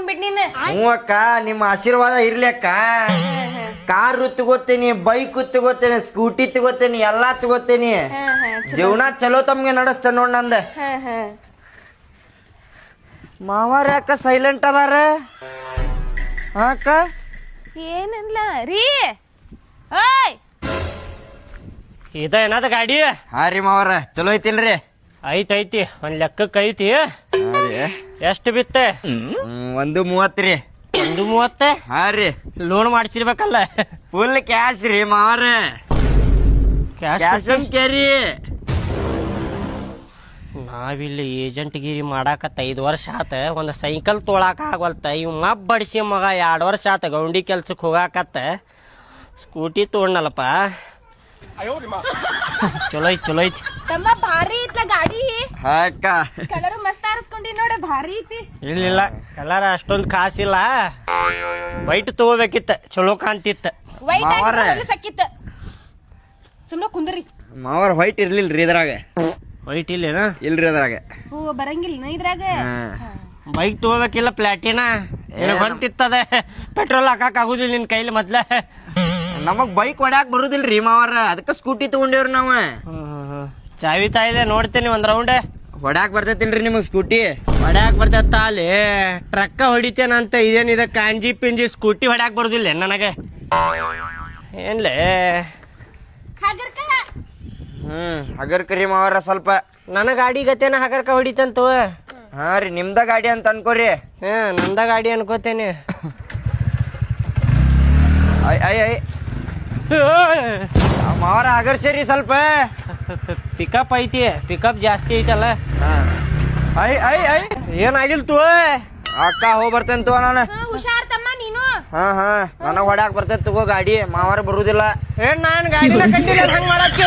ಹ್ಞೂ ಅಕ್ಕ ನಿಮ್ಮ ಆಶೀರ್ವಾದ ಇರ್ಲಿ ಅಕ್ಕ. ಕಾರು ತಗೋತೀನಿ, ಬೈಕ್ ತಗೋತೀನಿ, ಸ್ಕೂಟಿ ತಗೋತೀನಿ, ಎಲ್ಲಾ ತಗೋತೀನಿ. ಜೀವನ ಚಲೋ ತಮ್ಗೆ ನಡೆಸ್ತ ನೋಡ್ ನಂದ. ಮಾವಾರ ಯಾಕ ಸೈಲೆಂಟ್ ಅದಾರ ಅಕ್ಕ? ಏನಲ್ಲ ರೀ. ಓಯ್ ಇದ ಏನದ ಗಾಡಿ? ಹಾ ರೀ ಮಾವಾರ, ಚಲೋ ಐತಿಲ್ರಿ? ಐತಿ ಒಂದ್ ಲೆಕ್ಕಕ್ಕೆ ಐತಿ. ಎಷ್ಟು ಬಿತ್ತೆ? 1:30 ರೀ. 1:30? ಹಾ ರೀ. ಲೋನ್ ಮಾಡ್ಸಿರ್ಬೇಕಲ್ಲ. ಫುಲ್ ಕ್ಯಾಶ್ ರೀ ಮಾವಾರ. Cash carry. ನಾವಿಲ್ಲಿ ಏಜೆಂಟ್ ಗಿರಿ ಮಾಡಾಕತ್ತ 5 ವರ್ಷ ಆತ. ಒಂದ್ ಸೈಕಲ್ ತೊಳಾಕ ಆಗವಲ್ತ. ಇವ್ ಮಬ್ ಬಡಿಸಿ ಮಗ 2 ವರ್ಷ ಆತ ಗೌಂಡಿ ಕೆಲ್ಸಕ್ಕೆ ಹೋಗಾಕತ್ತ. ಸ್ಕೂಟಿ ತೊಗೊಂಡಲ್ಲಪ್ಪ. ಚಲೋ ಐತಿ ತಮ್ಮ ಭಾರಿ ಐತ್ಲ ಗಾಡಿ. ಹಾ ಅಕ್ಕ. ಕಲರ್ ಮಸ್ತ್ ಆರಿಸ್ಕೊಂಡಿ ನೋಡ, ಭಾರಿ ಐತಿ. ಇಲ್ಲ ಕಲರ್ ಅಷ್ಟೊಂದು ಕಾಸಿಲ್ಲ. ವೈಟ್ ತಗೋಬೇಕಿತ್ತ, ಚಲೋ ಕಾಂತಿತ್ತ. ವೈಟ್ ಸಕ್ಕಿತ್ತ. ಸುಮ್ನೆ ಕುಂದ್ರಿ. ಮಾವಾರ ವೈಟ್ ಇರ್ಲಿಲ್ರಿ ಇದ್ರಾಗ. ವೈಟ್ ಇಲ್ಲೇನ? ಇಲ್ರಿ ಅದ್ರಾಗ. ಓ ಬರಂಗಿಲ್ಲ ಇದ್ರಾಗ. ಬೈಕ್ ತಗೋಬೇಕಿಲ್ಲ ಪ್ಲಾಟಿನ. ಹೊಂಟಿತ್ತದೆ ಪೆಟ್ರೋಲ್ ಹಾಕಕ್ ಆಗುದಿಲ್ಲ ನಿನ್ ಕೈಲಿ ಮೊದ್ಲ. ನಮಗ್ ಬೈಕ್ ಹೊಡ್ಯಾಕ್ ಬರುದಿಲ್ರಿ ಮಾವಾರ, ಅದಕ್ಕ ಸ್ಕೂಟಿ ತಗೊಂಡೇವ್ರಿ ನಾವ. ಚಾವಿ ತಾಯಿಲೆ ನೋಡ್ತೇನೆ ಒಂದ್ ರೌಂಡ್. ಹೊಡ್ಯಾಕ್ ಬರ್ತೈತಿಲ್ರಿ ನಿಮಗ್ ಸ್ಕೂಟಿ? ಹೊಡ್ಯಾಕ್ ಬರ್ತೈತ ಅಲ್ಲಿ ಟ್ರಕ್ಕ ಹೊಡಿತೇನಂತ. ಇದೇನಿದೆ ಕಾಂಜಿ ಪಿಂಜಿ ಸ್ಕೂಟಿ ಹೊಡ್ಯಾಕ್ ಬರುದಿಲ್ಲ ನನಗೆ. ಏನ್ಲೇ ಹಗರ್ಕರಿ ಮಾವಾರ ಸ್ವಲ್ಪ. ನನ್ನ ಗಾಡಿ ಗತೇನ ಹಗರ್ಕ ಹೊಡಿತಂತ. ಹಾ ರೀ, ನಿಮ್ದ ಗಾಡಿ ಅಂತ ಅನ್ಕೋರಿ. ನಂದ ಗಾಡಿ ಅನ್ಕೋತೇನೆ. ಮಾವಾರ ಹಗರ್ಸೇರಿ ಸ್ವಲ್ಪ. ಪಿಕಪ್ ಐತಿ, ಪಿಕಪ್ ಜಾಸ್ತಿ ಐತಲ್ಲ. ಏನಾಗಿಲ್ ತೂ ಅಕ್ಕ ಹೋಗ್ ಬರ್ತೇನೆ ತಗೋ ನಾನು. ಹುಷಾರ್ ತಮ್ಮ ನೀನು. ಹಾ ನನಗ್ ಹೊಡ್ಯಾಕ್ ಬರ್ತೈತಿ ತಗೋ ಗಾಡಿ. ಮಾವಾರ ಬರುದಿಲ್ಲ. ನಾನ್ ಗಾಡಿನ ಕಂಡಿಲ್ಲ ಹಂಗ ಮಾಡಕ್ಕೆ